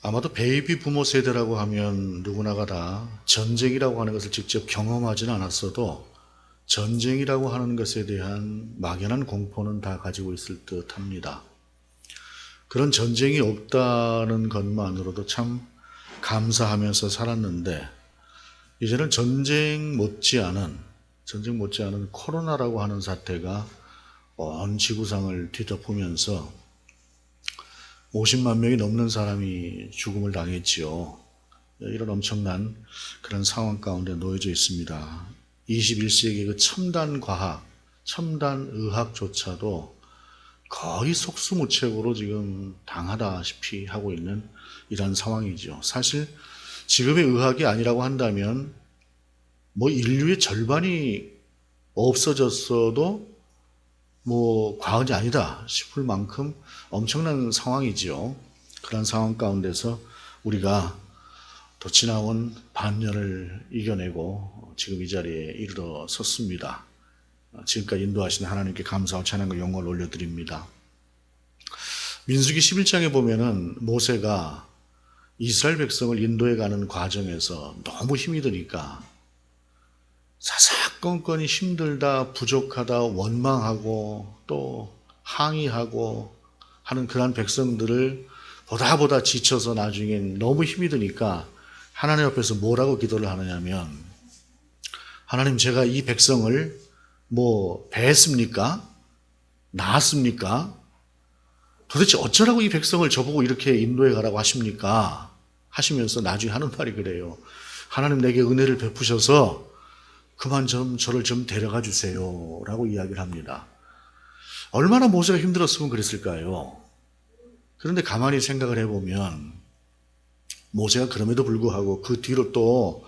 아마도 베이비 부모 세대라고 하면 누구나가 다 전쟁이라고 하는 것을 직접 경험하지는 않았어도 전쟁이라고 하는 것에 대한 막연한 공포는 다 가지고 있을 듯 합니다. 그런 전쟁이 없다는 것만으로도 참 감사하면서 살았는데, 이제는 전쟁 못지않은 코로나라고 하는 사태가 온 지구상을 뒤덮으면서 50만 명이 넘는 사람이 죽음을 당했지요. 이런 엄청난 그런 상황 가운데 놓여져 있습니다. 21세기의 그 첨단 과학, 첨단 의학조차도 거의 속수무책으로 지금 당하다시피 하고 있는 이런 상황이죠. 사실 지금의 의학이 아니라고 한다면 인류의 절반이 없어졌어도 과언이 아니다 싶을 만큼 엄청난 상황이지요. 그런 상황 가운데서 우리가 또 지나온 반년을 이겨내고 지금 이 자리에 이르러 섰습니다. 지금까지 인도하신 하나님께 감사와 찬양과 영광을 올려드립니다. 민수기 11장에 보면은 모세가 이스라엘 백성을 인도해 가는 과정에서 너무 힘이 드니까 사사건건이 힘들다, 부족하다, 원망하고 또 항의하고 하는 그러한 백성들을 보다 지쳐서 나중엔 너무 힘이 드니까 하나님 앞에서 뭐라고 기도를 하느냐면, 하나님, 제가 이 백성을 배했습니까? 낳았습니까? 도대체 어쩌라고 이 백성을 저보고 이렇게 인도해 가라고 하십니까? 하시면서 나중에 하는 말이 그래요. 하나님, 내게 은혜를 베푸셔서 그만 저를 좀 데려가 주세요 라고 이야기를 합니다. 얼마나 모세가 힘들었으면 그랬을까요? 그런데 가만히 생각을 해보면 모세가 그럼에도 불구하고 그 뒤로 또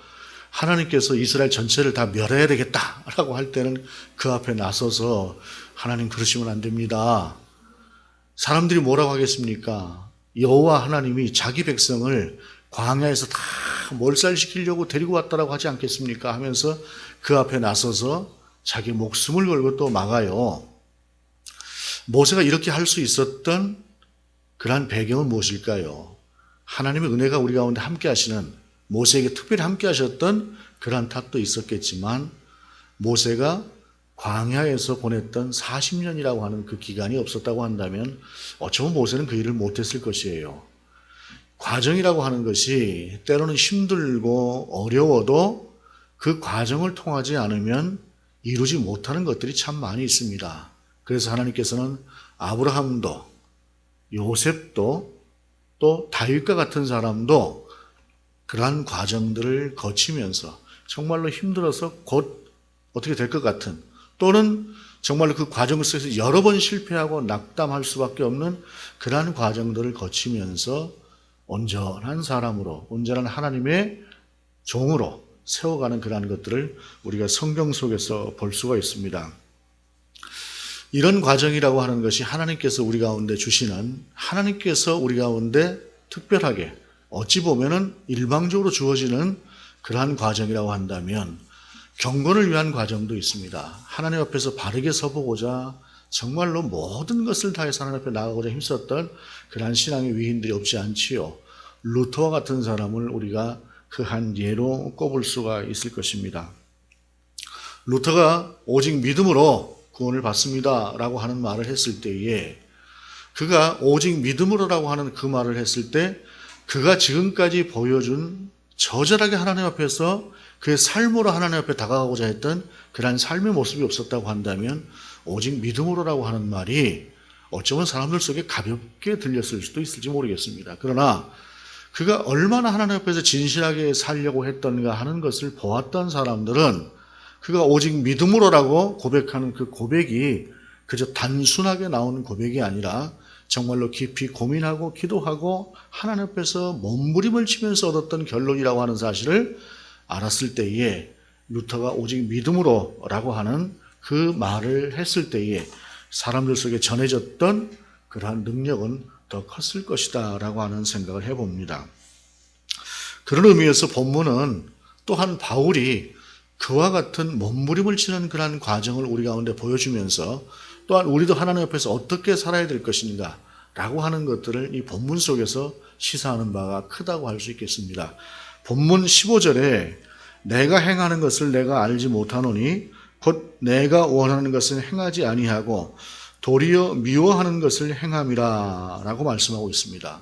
하나님께서 이스라엘 전체를 다 멸해야 되겠다라고 할 때는 그 앞에 나서서 하나님, 그러시면 안 됩니다. 사람들이 뭐라고 하겠습니까? 여호와 하나님이 자기 백성을 광야에서 다 몰살시키려고 데리고 왔다라고 하지 않겠습니까? 하면서 그 앞에 나서서 자기 목숨을 걸고 또 막아요. 모세가 이렇게 할 수 있었던 그러한 배경은 무엇일까요? 하나님의 은혜가 우리 가운데 함께 하시는, 모세에게 특별히 함께 하셨던 그러한 탓도 있었겠지만, 모세가 광야에서 보냈던 40년이라고 하는 그 기간이 없었다고 한다면 어쩌면 모세는 그 일을 못했을 것이에요. 과정이라고 하는 것이 때로는 힘들고 어려워도 그 과정을 통하지 않으면 이루지 못하는 것들이 참 많이 있습니다. 그래서 하나님께서는 아브라함도 요셉도 또 다윗과 같은 사람도 그러한 과정들을 거치면서 정말로 힘들어서 곧 어떻게 될 것 같은, 또는 정말로 그 과정 속에서 여러 번 실패하고 낙담할 수밖에 없는 그러한 과정들을 거치면서 온전한 사람으로, 온전한 하나님의 종으로 세워가는 그러한 것들을 우리가 성경 속에서 볼 수가 있습니다. 이런 과정이라고 하는 것이 하나님께서 우리 가운데 주시는, 하나님께서 우리 가운데 특별하게 어찌 보면은 일방적으로 주어지는 그러한 과정이라고 한다면 경건을 위한 과정도 있습니다. 하나님 앞에서 바르게 서보고자 정말로 모든 것을 다해서 하나님 앞에 나가고자 힘썼던 그러한 신앙의 위인들이 없지 않지요. 루터와 같은 사람을 우리가 그 한 예로 꼽을 수가 있을 것입니다. 루터가 오직 믿음으로 구원을 받습니다 라고 하는 말을 했을 때에, 그가 오직 믿음으로라고 하는 그 말을 했을 때 그가 지금까지 보여준 저절하게 하나님 앞에서 그의 삶으로 하나님 앞에 다가가고자 했던 그러한 삶의 모습이 없었다고 한다면 오직 믿음으로라고 하는 말이 어쩌면 사람들 속에 가볍게 들렸을 수도 있을지 모르겠습니다. 그러나 그가 얼마나 하나님 앞에서 진실하게 살려고 했던가 하는 것을 보았던 사람들은 그가 오직 믿음으로라고 고백하는 그 고백이 그저 단순하게 나오는 고백이 아니라 정말로 깊이 고민하고 기도하고 하나님 앞에서 몸부림을 치면서 얻었던 결론이라고 하는 사실을 알았을 때에, 루터가 오직 믿음으로라고 하는 그 말을 했을 때에 사람들 속에 전해졌던 그러한 능력은 더 컸을 것이다 라고 하는 생각을 해봅니다. 그런 의미에서 본문은 또한 바울이 그와 같은 몸부림을 치는 그러한 과정을 우리 가운데 보여주면서 또한 우리도 하나님 앞에서 어떻게 살아야 될 것인가, 라고 하는 것들을 이 본문 속에서 시사하는 바가 크다고 할 수 있겠습니다. 본문 15절에 내가 행하는 것을 내가 알지 못하노니 곧 내가 원하는 것은 행하지 아니하고 도리어 미워하는 것을 행함이라 라고 말씀하고 있습니다.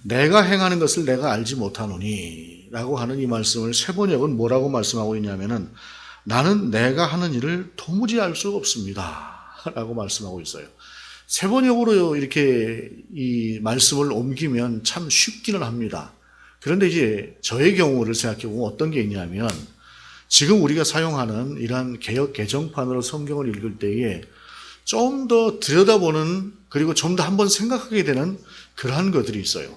내가 행하는 것을 내가 알지 못하노니 라고 하는 이 말씀을 세번역은 뭐라고 말씀하고 있냐면은 나는 내가 하는 일을 도무지 알 수가 없습니다 라고 말씀하고 있어요. 세번역으로 이렇게 이 말씀을 옮기면 참 쉽기는 합니다. 그런데 이제 저의 경우를 생각해 보면 어떤 게 있냐면 지금 우리가 사용하는 이러한 개역 개정판으로 성경을 읽을 때에 좀 더 들여다보는 그리고 좀 더 한번 생각하게 되는 그러한 것들이 있어요.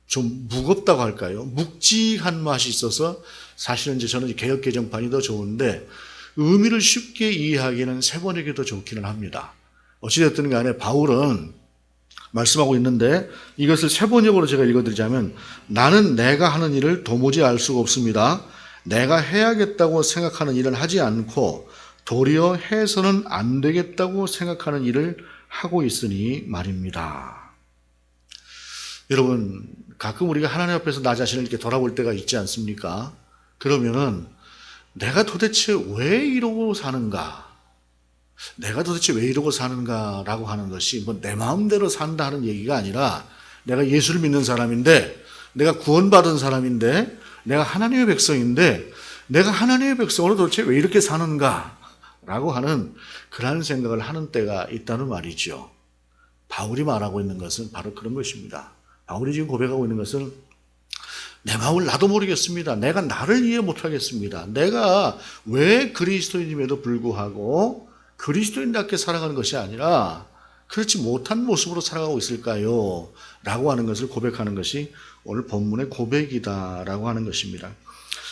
좀 무겁다고 할까요? 묵직한 맛이 있어서 사실은 이제 저는 개역 개정판이 더 좋은데 의미를 쉽게 이해하기에는 세번역이 더 좋기는 합니다. 어찌됐든 간에 바울은 말씀하고 있는데 이것을 세번역으로 제가 읽어드리자면 나는 내가 하는 일을 도무지 알 수가 없습니다. 내가 해야겠다고 생각하는 일은 하지 않고 도리어 해서는 안 되겠다고 생각하는 일을 하고 있으니 말입니다. 여러분 가끔 우리가 하나님 앞에서 나 자신을 이렇게 돌아볼 때가 있지 않습니까? 그러면은 내가 도대체 왜 이러고 사는가? 내가 도대체 왜 이러고 사는가라고 하는 것이 뭐 내 마음대로 산다 하는 얘기가 아니라 내가 예수를 믿는 사람인데 내가 구원받은 사람인데 내가 하나님의 백성인데 내가 하나님의 백성으로 도대체 왜 이렇게 사는가라고 하는 그러한 생각을 하는 때가 있다는 말이죠. 바울이 말하고 있는 것은 바로 그런 것입니다. 바울이 지금 고백하고 있는 것은 내 마음을 나도 모르겠습니다. 내가 나를 이해 못하겠습니다. 내가 왜 그리스도인임에도 불구하고 그리스도인답게 살아가는 것이 아니라 그렇지 못한 모습으로 살아가고 있을까요? 라고 하는 것을 고백하는 것이 오늘 본문의 고백이다라고 하는 것입니다.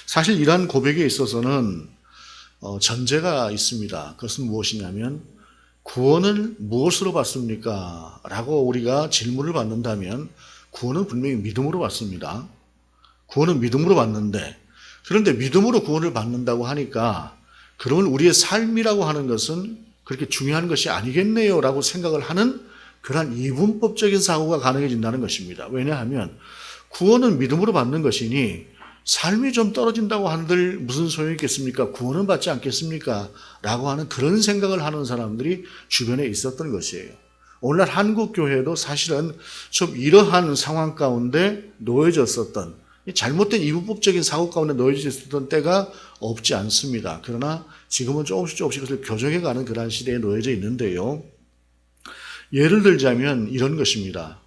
사실 이러한 고백에 있어서는 전제가 있습니다. 그것은 무엇이냐면 구원을 무엇으로 받습니까? 라고 우리가 질문을 받는다면 구원은 분명히 믿음으로 받습니다. 구원은 믿음으로 받는데 그런데 믿음으로 구원을 받는다고 하니까 그러면 우리의 삶이라고 하는 것은 그렇게 중요한 것이 아니겠네요 라고 생각을 하는 그러한 이분법적인 사고가 가능해진다는 것입니다. 왜냐하면 구원은 믿음으로 받는 것이니 삶이 좀 떨어진다고 한들 무슨 소용이 있겠습니까? 구원은 받지 않겠습니까? 라고 하는 그런 생각을 하는 사람들이 주변에 있었던 것이에요. 오늘날 한국교회도 사실은 좀 이러한 상황 가운데 놓여졌었던 잘못된 이분법적인 사고 가운데 놓여졌던 때가 없지 않습니다. 그러나 지금은 조금씩 그것을 교정해가는 그러한 시대에 놓여져 있는데요. 예를 들자면 이런 것입니다.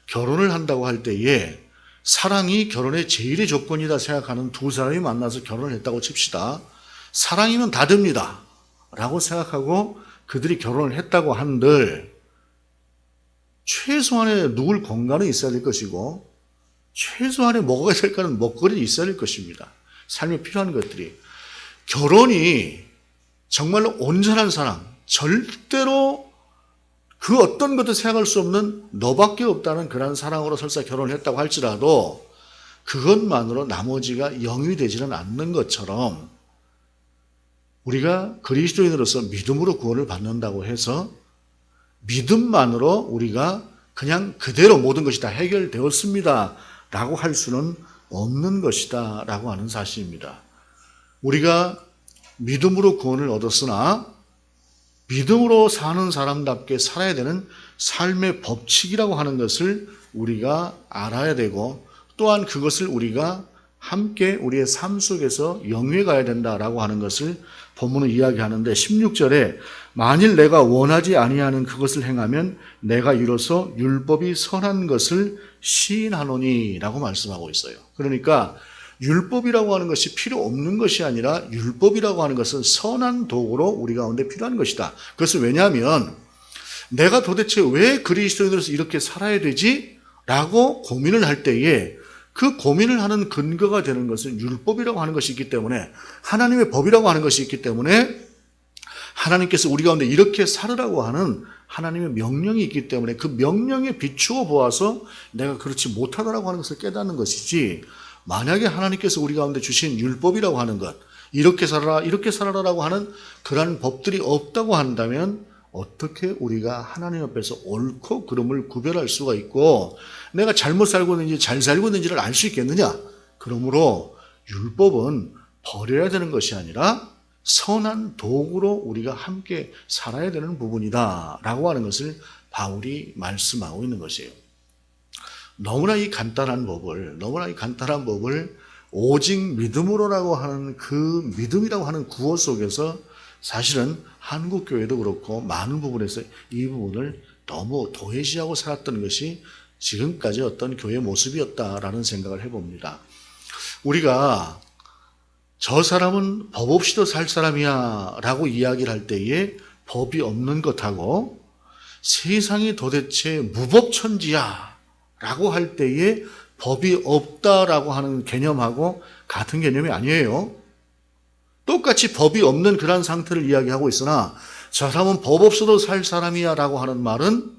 결혼을 한다고 할 때에 사랑이 결혼의 제일의 조건이다 생각하는 두 사람이 만나서 결혼을 했다고 칩시다. 사랑이면 다 됩니다. 라고 생각하고 그들이 결혼을 했다고 한들 최소한의 누굴 공간은 있어야 될 것이고 최소한의 먹어야 될 거는 먹거리는 있어야 될 것입니다. 삶에 필요한 것들이. 결혼이 정말로 온전한 사랑, 절대로 그 어떤 것도 생각할 수 없는 너밖에 없다는 그런 사랑으로 설사 결혼을 했다고 할지라도 그것만으로 나머지가 영이 되지는 않는 것처럼 우리가 그리스도인으로서 믿음으로 구원을 받는다고 해서 믿음만으로 우리가 그냥 그대로 모든 것이 다 해결되었습니다 라고 할 수는 없는 것이다 라고 하는 사실입니다. 우리가 믿음으로 구원을 얻었으나 믿음으로 사는 사람답게 살아야 되는 삶의 법칙이라고 하는 것을 우리가 알아야 되고 또한 그것을 우리가 함께 우리의 삶 속에서 영위해 가야 된다라고 하는 것을 본문은 이야기하는데 16절에 만일 내가 원하지 아니하는 그것을 행하면 내가 이로써 율법이 선한 것을 시인하노니 라고 말씀하고 있어요. 그러니까 율법이라고 하는 것이 필요 없는 것이 아니라 율법이라고 하는 것은 선한 도구로 우리 가운데 필요한 것이다. 그것은 왜냐하면 내가 도대체 왜 그리스도인으로서 이렇게 살아야 되지? 라고 고민을 할 때에 그 고민을 하는 근거가 되는 것은 율법이라고 하는 것이 있기 때문에 하나님의 법이라고 하는 것이 있기 때문에 하나님께서 우리 가운데 이렇게 살으라고 하는 하나님의 명령이 있기 때문에 그 명령에 비추어 보아서 내가 그렇지 못하다라고 하는 것을 깨닫는 것이지 만약에 하나님께서 우리 가운데 주신 율법이라고 하는 것 이렇게 살아라 이렇게 살아라라고 하는 그러한 법들이 없다고 한다면 어떻게 우리가 하나님 앞에서 옳고 그름을 구별할 수가 있고 내가 잘못 살고 있는지 잘 살고 있는지를 알 수 있겠느냐? 그러므로 율법은 버려야 되는 것이 아니라 선한 도구로 우리가 함께 살아야 되는 부분이다 라고 하는 것을 바울이 말씀하고 있는 것이에요. 너무나 이 간단한 법을 오직 믿음으로라고 하는 그 믿음이라고 하는 구호 속에서 사실은 한국 교회도 그렇고 많은 부분에서 이 부분을 너무 도외시하고 살았던 것이 지금까지 어떤 교회 모습이었다라는 생각을 해봅니다. 우리가 저 사람은 법 없이도 살 사람이야 라고 이야기를 할 때에 법이 없는 것하고 세상이 도대체 무법천지야 라고 할 때에 법이 없다라고 하는 개념하고 같은 개념이 아니에요. 똑같이 법이 없는 그런 상태를 이야기하고 있으나 저 사람은 법 없어도 살 사람이야 라고 하는 말은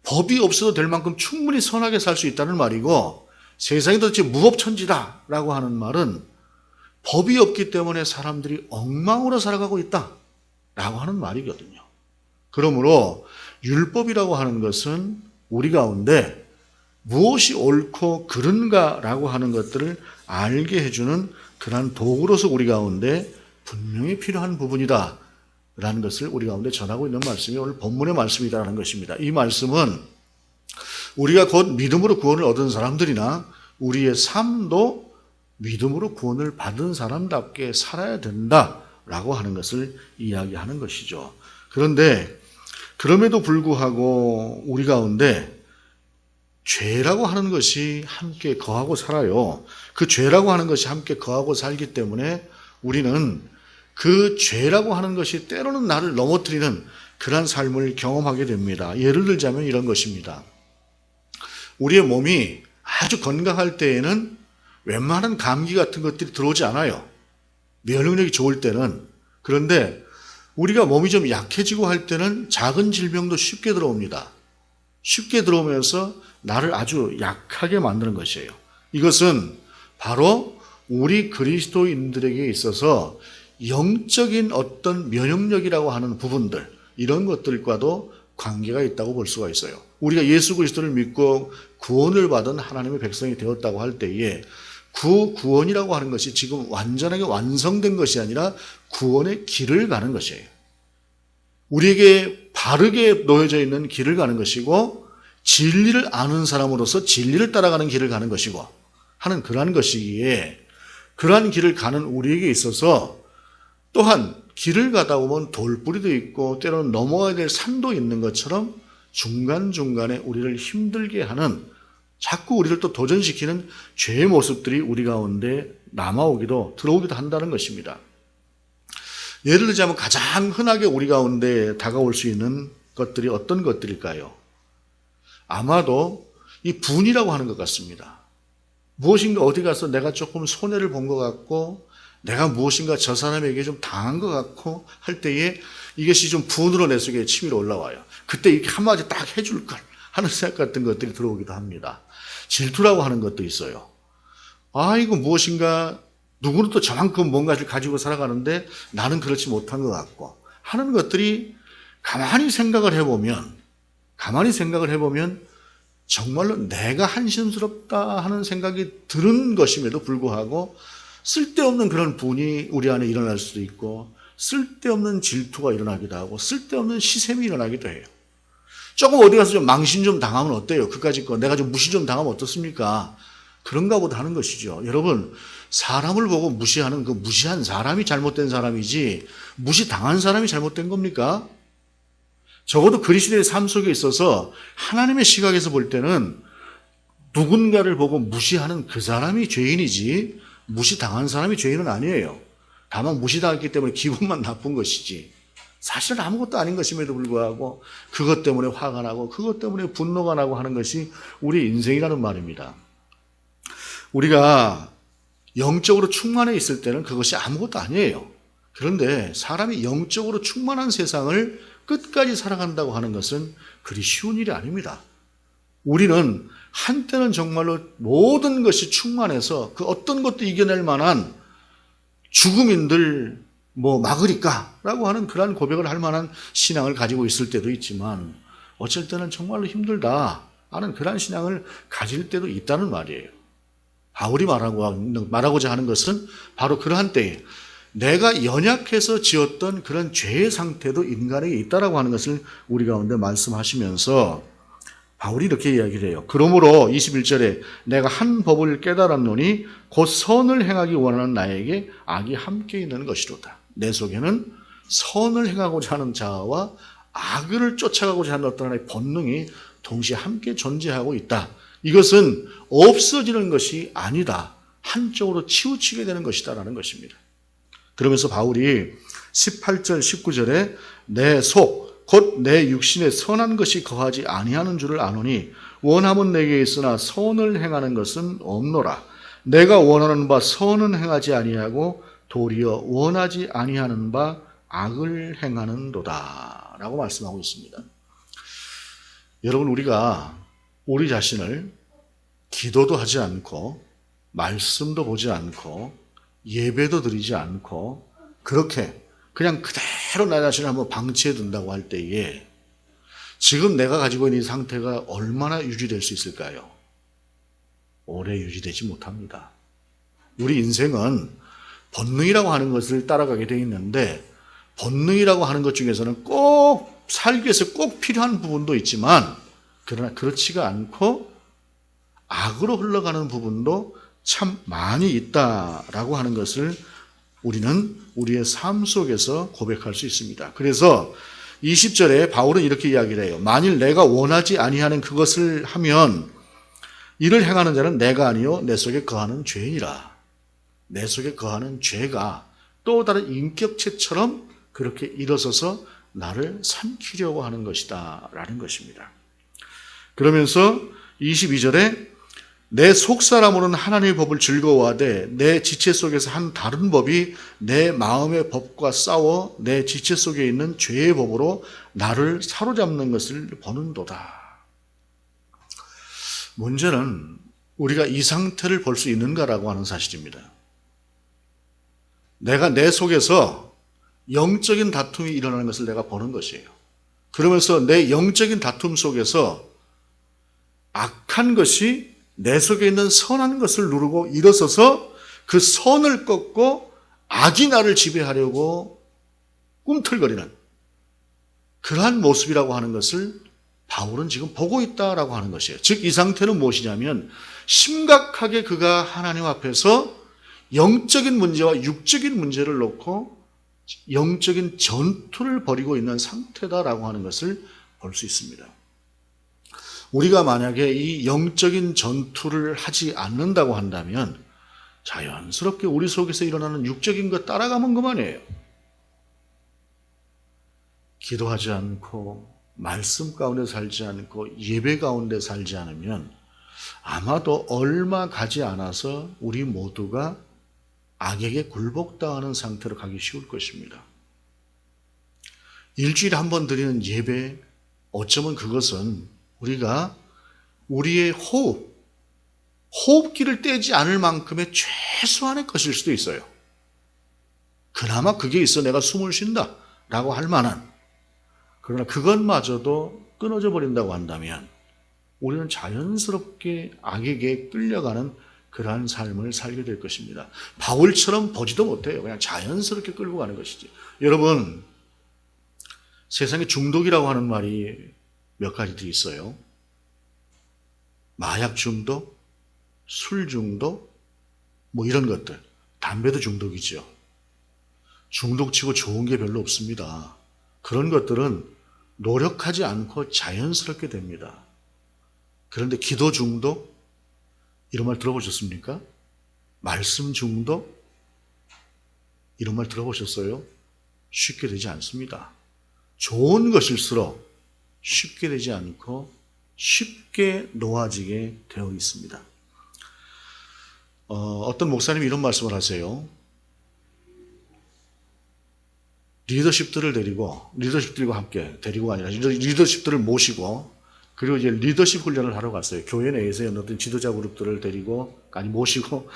법이 없어도 될 만큼 충분히 선하게 살 수 있다는 말이고 세상이 도대체 무법천지다 라고 하는 말은 법이 없기 때문에 사람들이 엉망으로 살아가고 있다 라고 하는 말이거든요. 그러므로 율법이라고 하는 것은 우리 가운데 무엇이 옳고 그른가 라고 하는 것들을 알게 해주는 그러한 도구로서 우리 가운데 분명히 필요한 부분이다 라는 것을 우리 가운데 전하고 있는 말씀이 오늘 본문의 말씀이라는 것입니다. 이 말씀은 우리가 곧 믿음으로 구원을 얻은 사람들이나 우리의 삶도 믿음으로 구원을 받은 사람답게 살아야 된다라고 하는 것을 이야기하는 것이죠. 그런데 그럼에도 불구하고 우리 가운데 죄라고 하는 것이 함께 거하고 살아요. 그 죄라고 하는 것이 함께 거하고 살기 때문에 우리는 그 죄라고 하는 것이 때로는 나를 넘어뜨리는 그러한 삶을 경험하게 됩니다. 예를 들자면 이런 것입니다. 우리의 몸이 아주 건강할 때에는 웬만한 감기 같은 것들이 들어오지 않아요. 면역력이 좋을 때는. 그런데 우리가 몸이 좀 약해지고 할 때는 작은 질병도 쉽게 들어옵니다. 쉽게 들어오면서 나를 아주 약하게 만드는 것이에요. 이것은 바로 우리 그리스도인들에게 있어서 영적인 어떤 면역력이라고 하는 부분들, 이런 것들과도 관계가 있다고 볼 수가 있어요. 우리가 예수 그리스도를 믿고 구원을 받은 하나님의 백성이 되었다고 할 때에 그 구원이라고 하는 것이 지금 완전하게 완성된 것이 아니라 구원의 길을 가는 것이에요. 우리에게 바르게 놓여져 있는 길을 가는 것이고 진리를 아는 사람으로서 진리를 따라가는 길을 가는 것이고 하는 그러한 것이기에 그러한 길을 가는 우리에게 있어서 또한 길을 가다 보면 돌뿌리도 있고 때로는 넘어가야 될 산도 있는 것처럼 중간중간에 우리를 힘들게 하는 자꾸 우리를 또 도전시키는 죄의 모습들이 우리 가운데 들어오기도 한다는 것입니다. 예를 들자면 가장 흔하게 우리 가운데 다가올 수 있는 것들이 어떤 것들일까요? 아마도 이 분이라고 하는 것 같습니다. 무엇인가 어디 가서 내가 조금 손해를 본 것 같고 내가 무엇인가 저 사람에게 좀 당한 것 같고 할 때에 이것이 좀 분으로 내 속에 치밀어 올라와요. 그때 이렇게 한마디 딱 해줄 걸 하는 생각 같은 것들이 들어오기도 합니다. 질투라고 하는 것도 있어요. 이거 무엇인가 누구는 또 저만큼 뭔가를 가지고 살아가는데 나는 그렇지 못한 것 같고 하는 것들이 가만히 생각을 해보면 정말로 내가 한심스럽다 하는 생각이 드는 것임에도 불구하고 쓸데없는 그런 분이 우리 안에 일어날 수도 있고 쓸데없는 질투가 일어나기도 하고 쓸데없는 시샘이 일어나기도 해요. 조금 어디 가서 좀 망신 좀 당하면 어때요? 그까짓 거 내가 좀 무시 좀 당하면 어떻습니까? 그런가 보다 하는 것이죠. 여러분, 사람을 보고 무시하는 그 무시한 사람이 잘못된 사람이지 무시당한 사람이 잘못된 겁니까? 적어도 그리스도의 삶 속에 있어서 하나님의 시각에서 볼 때는 누군가를 보고 무시하는 그 사람이 죄인이지 무시당한 사람이 죄인은 아니에요. 다만 무시당했기 때문에 기분만 나쁜 것이지 사실은 아무것도 아닌 것임에도 불구하고 그것 때문에 화가 나고 그것 때문에 분노가 나고 하는 것이 우리 인생이라는 말입니다. 우리가 영적으로 충만해 있을 때는 그것이 아무것도 아니에요. 그런데 사람이 영적으로 충만한 세상을 끝까지 살아간다고 하는 것은 그리 쉬운 일이 아닙니다. 우리는 한때는 정말로 모든 것이 충만해서 그 어떤 것도 이겨낼 만한 죽음인들, 뭐 막으리까? 라고 하는 그러한 고백을 할 만한 신앙을 가지고 있을 때도 있지만 어쩔 때는 정말로 힘들다 하는 그러한 신앙을 가질 때도 있다는 말이에요. 바울이 말하고자 하는 것은 바로 그러한 때에 내가 연약해서 지었던 그런 죄의 상태도 인간에게 있다라고 하는 것을 우리 가운데 말씀하시면서 바울이 이렇게 이야기를 해요. 그러므로 21절에 내가 한 법을 깨달았노니 곧 선을 행하기 원하는 나에게 악이 함께 있는 것이로다. 내 속에는 선을 행하고자 하는 자아와 악을 쫓아가고자 하는 어떤 하나의 본능이 동시에 함께 존재하고 있다. 이것은 없어지는 것이 아니다. 한쪽으로 치우치게 되는 것이다라는 것입니다. 그러면서 바울이 18절, 19절에 내 속, 곧 내 육신에 선한 것이 거하지 아니하는 줄을 아노니 원함은 내게 있으나 선을 행하는 것은 없노라. 내가 원하는 바 선은 행하지 아니하고 도리어 원하지 아니하는 바 악을 행하는도다 라고 말씀하고 있습니다. 여러분, 우리가 우리 자신을 기도도 하지 않고 말씀도 보지 않고 예배도 드리지 않고 그렇게 그냥 그대로 나 자신을 한번 방치해 둔다고 할 때에 지금 내가 가지고 있는 이 상태가 얼마나 유지될 수 있을까요? 오래 유지되지 못합니다. 우리 인생은 본능이라고 하는 것을 따라가게 되어 있는데 본능이라고 하는 것 중에서는 꼭 살기 위해서 꼭 필요한 부분도 있지만 그러나 그렇지가 않고 악으로 흘러가는 부분도 참 많이 있다라고 하는 것을 우리는 우리의 삶 속에서 고백할 수 있습니다. 그래서 20절에 바울은 이렇게 이야기를 해요. 만일 내가 원하지 아니하는 그것을 하면 이를 행하는 자는 내가 아니요 내 속에 거하는 죄이니라. 내 속에 거하는 죄가 또 다른 인격체처럼 그렇게 일어서서 나를 삼키려고 하는 것이다 라는 것입니다. 그러면서 22절에 내 속사람으로는 하나님의 법을 즐거워하되 내 지체 속에서 한 다른 법이 내 마음의 법과 싸워 내 지체 속에 있는 죄의 법으로 나를 사로잡는 것을 보는도다. 문제는 우리가 이 상태를 볼 수 있는가라고 하는 사실입니다. 내가 내 속에서 영적인 다툼이 일어나는 것을 내가 보는 것이에요. 그러면서 내 영적인 다툼 속에서 악한 것이 내 속에 있는 선한 것을 누르고 일어서서 그 선을 꺾고 악이 나를 지배하려고 꿈틀거리는 그러한 모습이라고 하는 것을 바울은 지금 보고 있다라고 하는 것이에요. 즉 이 상태는 무엇이냐면 심각하게 그가 하나님 앞에서 영적인 문제와 육적인 문제를 놓고 영적인 전투를 벌이고 있는 상태다라고 하는 것을 볼 수 있습니다. 우리가 만약에 이 영적인 전투를 하지 않는다고 한다면 자연스럽게 우리 속에서 일어나는 육적인 것 따라가면 그만이에요. 기도하지 않고 말씀 가운데 살지 않고 예배 가운데 살지 않으면 아마도 얼마 가지 않아서 우리 모두가 악에게 굴복당하는 상태로 가기 쉬울 것입니다. 일주일에 한 번 드리는 예배, 어쩌면 그것은 우리가 우리의 호흡기를 떼지 않을 만큼의 최소한의 것일 수도 있어요. 그나마 그게 있어 내가 숨을 쉰다 라고 할 만한, 그러나 그것마저도 끊어져 버린다고 한다면 우리는 자연스럽게 악에게 끌려가는 그러한 삶을 살게 될 것입니다. 바울처럼 보지도 못해요. 그냥 자연스럽게 끌고 가는 것이지. 여러분, 세상에 중독이라고 하는 말이 몇 가지들이 있어요. 마약 중독, 술 중독, 뭐 이런 것들. 담배도 중독이죠. 중독치고 좋은 게 별로 없습니다. 그런 것들은 노력하지 않고 자연스럽게 됩니다. 그런데 기도 중독, 이런 말 들어보셨습니까? 말씀 중독, 이런 말 들어보셨어요? 쉽게 되지 않습니다. 좋은 것일수록 쉽게 되지 않고 쉽게 놓아지게 되어 있습니다. 어떤 목사님이 이런 말씀을 하세요. 리더십들과 함께 데리고 아니라 리더십들을 모시고 그리고 이제 리더십 훈련을 하러 갔어요. 교회 내에서 어떤 지도자 그룹들을 모시고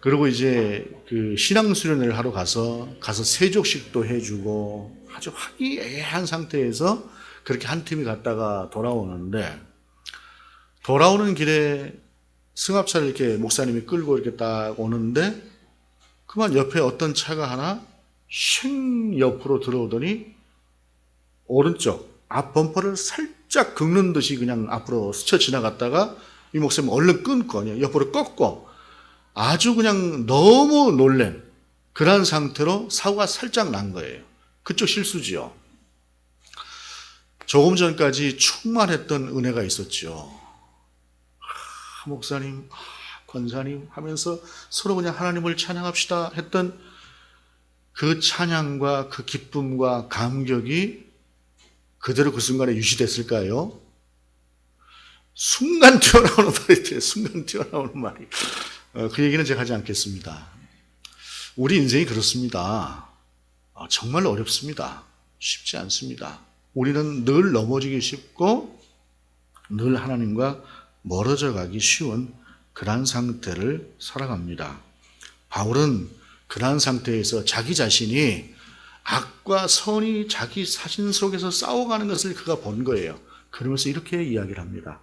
그리고 이제 그 신앙 수련회를 하러 가서 세족식도 해주고 아주 화기애애한 상태에서 그렇게 한 팀이 갔다가 돌아오는데, 돌아오는 길에 승합차를 이렇게 목사님이 끌고 이렇게 딱 오는데 그만 옆에 어떤 차가 하나 쉥 옆으로 들어오더니 오른쪽 앞 범퍼를 살짝 긁는 듯이 그냥 앞으로 스쳐 지나갔다가 이 목사님 얼른 끊고 그냥 옆으로 꺾고 아주 그냥 너무 놀란 그런 상태로 사고가 살짝 난 거예요. 그쪽 실수지요. 조금 전까지 충만했던 은혜가 있었죠. 목사님, 권사님 하면서 서로 그냥 하나님을 찬양합시다 했던 그 찬양과 그 기쁨과 감격이 그대로 그 순간에 유지됐을까요? 순간 튀어나오는 말이 돼요. 순간 튀어나오는 말이. 그 얘기는 제가 하지 않겠습니다. 우리 인생이 그렇습니다. 정말 어렵습니다. 쉽지 않습니다. 우리는 늘 넘어지기 쉽고 늘 하나님과 멀어져 가기 쉬운 그러한 상태를 살아갑니다. 바울은 그러한 상태에서 자기 자신이 악과 선이 자기 자신 속에서 싸워가는 것을 그가 본 거예요. 그러면서 이렇게 이야기를 합니다.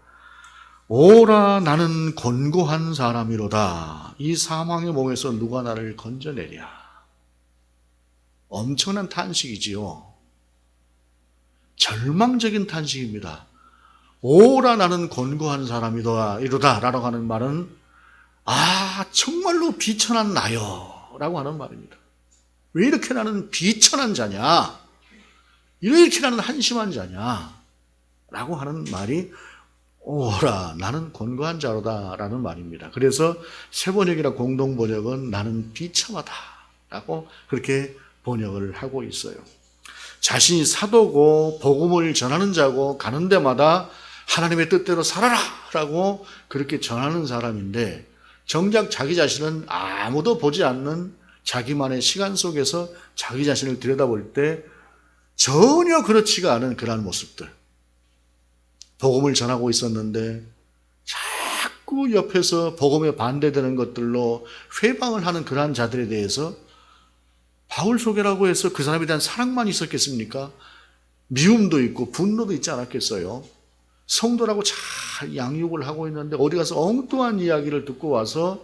오라 나는 곤고한 사람이로다. 이 사망의 몸에서 누가 나를 건져내랴. 엄청난 탄식이지요. 절망적인 탄식입니다. 오라 나는 곤고한 사람이로다 라고 하는 말은 정말로 비천한 나요 라고 하는 말입니다. 왜 이렇게 나는 비천한 자냐, 이렇게 나는 한심한 자냐 라고 하는 말이 오라 나는 곤고한 자로다 라는 말입니다. 그래서 세번역이나 공동번역은 나는 비참하다 라고 그렇게 번역을 하고 있어요. 자신이 사도고 복음을 전하는 자고 가는 데마다 하나님의 뜻대로 살아라 라고 그렇게 전하는 사람인데, 정작 자기 자신은 아무도 보지 않는 자기만의 시간 속에서 자기 자신을 들여다볼 때 전혀 그렇지가 않은 그러한 모습들. 복음을 전하고 있었는데 자꾸 옆에서 복음에 반대되는 것들로 회방을 하는 그러한 자들에 대해서 바울 소개라고 해서 그 사람에 대한 사랑만 있었겠습니까? 미움도 있고 분노도 있지 않았겠어요? 성도라고 잘 양육을 하고 있는데 어디 가서 엉뚱한 이야기를 듣고 와서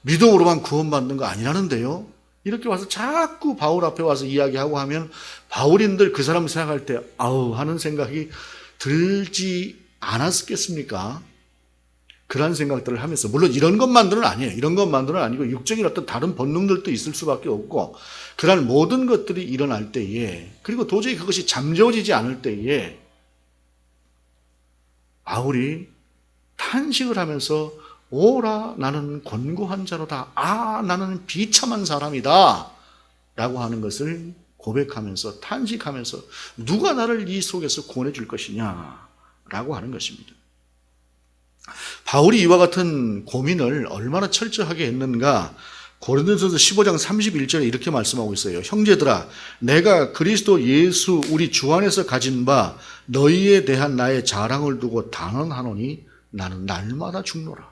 믿음으로만 구원받는 거 아니라는데요. 이렇게 와서 자꾸 바울 앞에 와서 이야기하고 하면 바울인들 그 사람 생각할 때 아우 하는 생각이 들지 않았겠습니까? 그런 생각들을 하면서, 물론 이런 것만들은 아니에요. 이런 것만들은 아니고 육적인 어떤 다른 본능들도 있을 수밖에 없고, 그런 모든 것들이 일어날 때에, 그리고 도저히 그것이 잠재워지지 않을 때에 바울이 탄식을 하면서 오라 나는 곤고한 자로다, 나는 비참한 사람이다 라고 하는 것을 고백하면서 탄식하면서 누가 나를 이 속에서 구원해 줄 것이냐 라고 하는 것입니다. 바울이 이와 같은 고민을 얼마나 철저하게 했는가, 고린도전서 15장 31절에 이렇게 말씀하고 있어요. 형제들아, 내가 그리스도 예수 우리 주 안에서 가진 바 너희에 대한 나의 자랑을 두고 단언하노니 나는 날마다 죽노라.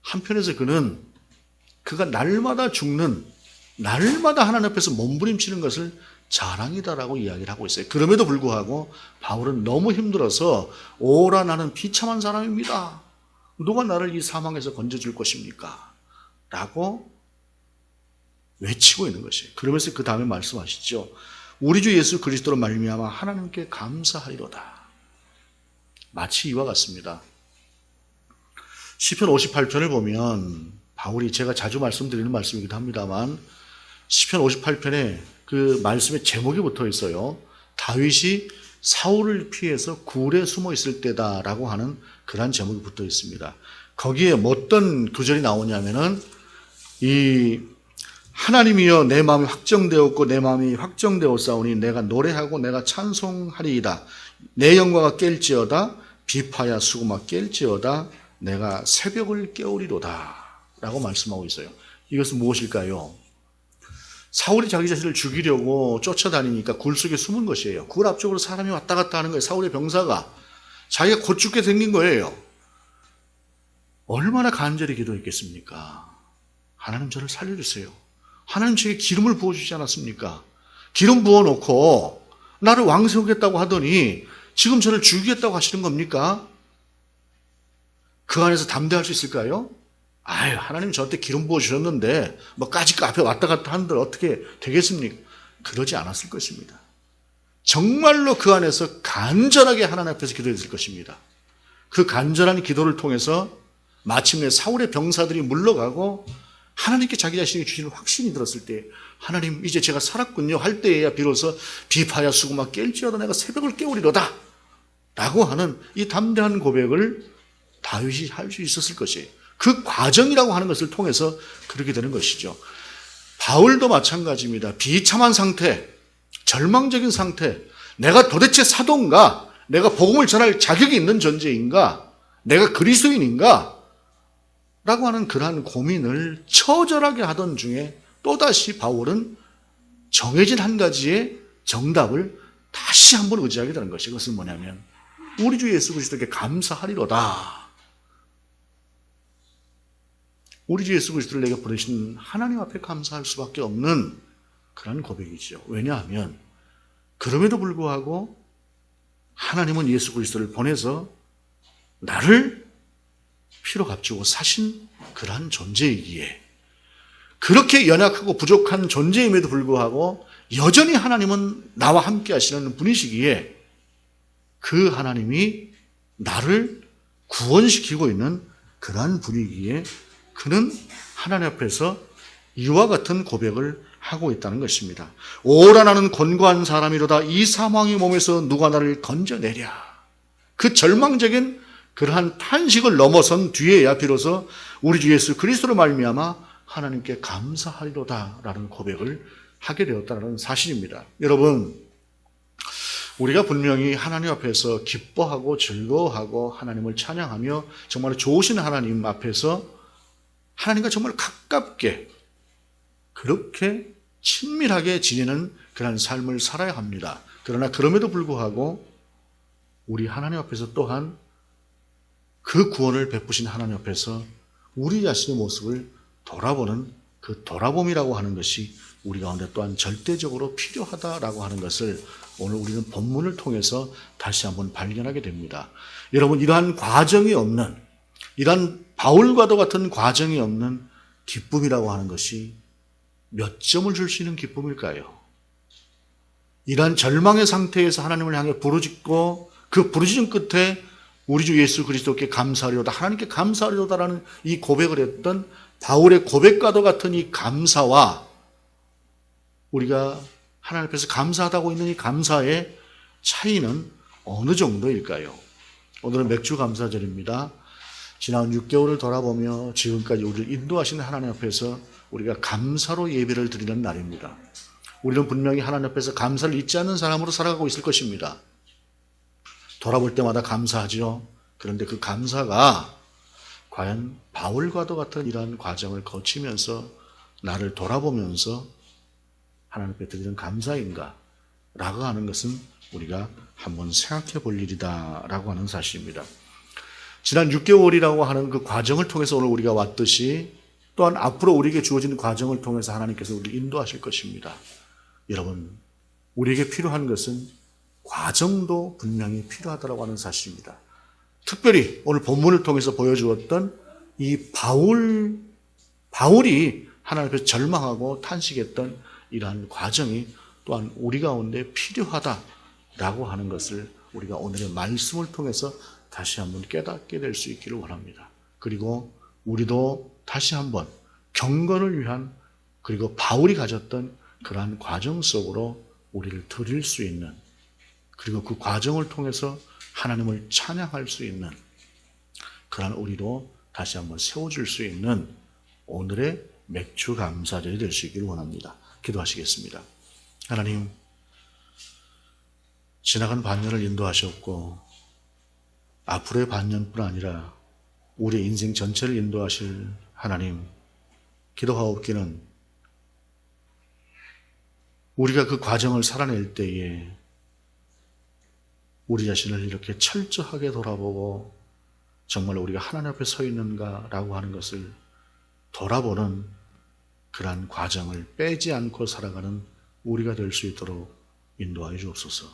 한편에서 그가 날마다 죽는, 날마다 하나님 앞에서 몸부림치는 것을 자랑이다라고 이야기를 하고 있어요. 그럼에도 불구하고 바울은 너무 힘들어서 오라 나는 비참한 사람입니다. 누가 나를 이 사망에서 건져줄 것입니까? 라고 외치고 있는 것이에요. 그러면서 그 다음에 말씀하시죠. 우리 주 예수 그리스도로 말미암아 하나님께 감사하리로다. 마치 이와 같습니다. 시편 58편을 보면 바울이, 제가 자주 말씀드리는 말씀이기도 합니다만, 시편 58편에 그 말씀의 제목이 붙어 있어요. 다윗이 사울을 피해서 굴에 숨어 있을 때다라고 하는 그런 제목이 붙어 있습니다. 거기에 어떤 구절이 나오냐면은, 이 하나님이여 내 마음이 확정되었고 내 마음이 확정되었사오니 내가 노래하고 내가 찬송하리이다. 내 영광아 깰지어다. 비파야 수고마 깰지어다. 내가 새벽을 깨우리로다 라고 말씀하고 있어요. 이것은 무엇일까요? 사울이 자기 자신을 죽이려고 쫓아다니니까 굴 속에 숨은 것이에요. 굴 앞쪽으로 사람이 왔다 갔다 하는 거예요. 사울의 병사가. 자기가 곧 죽게 생긴 거예요. 얼마나 간절히 기도했겠습니까? 하나님 저를 살려주세요. 하나님 제게 기름을 부어주지 않았습니까? 기름 부어놓고 나를 왕세우겠다고 하더니 지금 저를 죽이겠다고 하시는 겁니까? 그 안에서 담대할 수 있을까요? 아유, 하나님 저한테 기름 부어주셨는데 뭐 까짓 거 앞에 왔다 갔다 하는들 어떻게 되겠습니까? 그러지 않았을 것입니다. 정말로 그 안에서 간절하게 하나님 앞에서 기도했을 것입니다. 그 간절한 기도를 통해서 마침내 사울의 병사들이 물러가고 하나님께 자기 자신이 주시는 확신이 들었을 때 하나님 이제 제가 살았군요 할 때에야 비로소 비파야 수고마 깰지어다 내가 새벽을 깨우리로다 라고 하는 이 담대한 고백을 다윗이 할 수 있었을 것이에요. 그 과정이라고 하는 것을 통해서 그렇게 되는 것이죠. 바울도 마찬가지입니다. 비참한 상태, 절망적인 상태, 내가 도대체 사도인가? 내가 복음을 전할 자격이 있는 존재인가? 내가 그리스도인인가? 라고 하는 그러한 고민을 처절하게 하던 중에 또다시 바울은 정해진 한 가지의 정답을 다시 한번 의지하게 되는 것이 그것은 뭐냐면 우리 주 예수 그리스도께 감사하리로다. 우리 주 예수 그리스도를 내게 보내신 하나님 앞에 감사할 수밖에 없는 그런 고백이죠. 왜냐하면 그럼에도 불구하고 하나님은 예수 그리스도를 보내서 나를 피로 값주고 사신 그러한 존재이기에 그렇게 연약하고 부족한 존재임에도 불구하고 여전히 하나님은 나와 함께 하시는 분이시기에 그 하나님이 나를 구원시키고 있는 그러한 분이기에 그는 하나님 앞에서 이와 같은 고백을 하고 있다는 것입니다. 오라 나는 곤고한 사람이로다. 이 사망의 몸에서 누가 나를 건져내랴. 그 절망적인 그러한 탄식을 넘어선 뒤에야 비로소 우리 주 예수 그리스도로 말미암아 하나님께 감사하리로다라는 고백을 하게 되었다는 사실입니다. 여러분, 우리가 분명히 하나님 앞에서 기뻐하고 즐거워하고 하나님을 찬양하며 정말 좋으신 하나님 앞에서 하나님과 정말 가깝게 그렇게 친밀하게 지내는 그런 삶을 살아야 합니다. 그러나 그럼에도 불구하고 우리 하나님 앞에서 또한 그 구원을 베푸신 하나님 앞에서 우리 자신의 모습을 돌아보는 그 돌아봄이라고 하는 것이 우리 가운데 또한 절대적으로 필요하다라고 하는 것을 오늘 우리는 본문을 통해서 다시 한번 발견하게 됩니다. 여러분, 이러한 과정이 없는, 이러한 바울과도 같은 과정이 없는 기쁨이라고 하는 것이 몇 점을 줄 수 있는 기쁨일까요? 이러한 절망의 상태에서 하나님을 향해 부르짖고 그 부르짖음 끝에 우리 주 예수 그리스도께 감사하리로다, 하나님께 감사하리로다라는 이 고백을 했던 바울의 고백과도 같은 이 감사와 우리가 하나님 앞에서 감사하다고 있는 이 감사의 차이는 어느 정도일까요? 오늘은 맥주 감사절입니다. 지난 6개월을 돌아보며 지금까지 우리를 인도하시는 하나님 앞에서 우리가 감사로 예배를 드리는 날입니다. 우리는 분명히 하나님 앞에서 감사를 잊지 않는 사람으로 살아가고 있을 것입니다. 돌아볼 때마다 감사하죠. 그런데 그 감사가 과연 바울과도 같은 이러한 과정을 거치면서 나를 돌아보면서 하나님 앞에 드리는 감사인가? 라고 하는 것은 우리가 한번 생각해 볼 일이다라고 하는 사실입니다. 지난 6개월이라고 하는 그 과정을 통해서 오늘 우리가 왔듯이 또한 앞으로 우리에게 주어진 과정을 통해서 하나님께서 우리를 인도하실 것입니다. 여러분, 우리에게 필요한 것은 과정도 분명히 필요하다고 하는 사실입니다. 특별히 오늘 본문을 통해서 보여주었던 이 바울이 하나님 앞에서 절망하고 탄식했던 이러한 과정이 또한 우리 가운데 필요하다라고 하는 것을 우리가 오늘의 말씀을 통해서 다시 한번 깨닫게 될 수 있기를 원합니다. 그리고 우리도 다시 한번 경건을 위한 그리고 바울이 가졌던 그러한 과정 속으로 우리를 드릴 수 있는 그리고 그 과정을 통해서 하나님을 찬양할 수 있는 그러한 우리도 다시 한번 세워줄 수 있는 오늘의 맥주 감사절이 될 수 있기를 원합니다. 기도하시겠습니다. 하나님, 지나간 반년을 인도하셨고 앞으로의 반년뿐 아니라 우리의 인생 전체를 인도하실 하나님, 기도하옵기는 우리가 그 과정을 살아낼 때에 우리 자신을 이렇게 철저하게 돌아보고 정말 우리가 하나님 앞에 서 있는가라고 하는 것을 돌아보는 그러한 과정을 빼지 않고 살아가는 우리가 될 수 있도록 인도하여 주옵소서.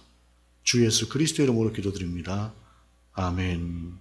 주 예수 그리스도 이름으로 기도드립니다. 아멘.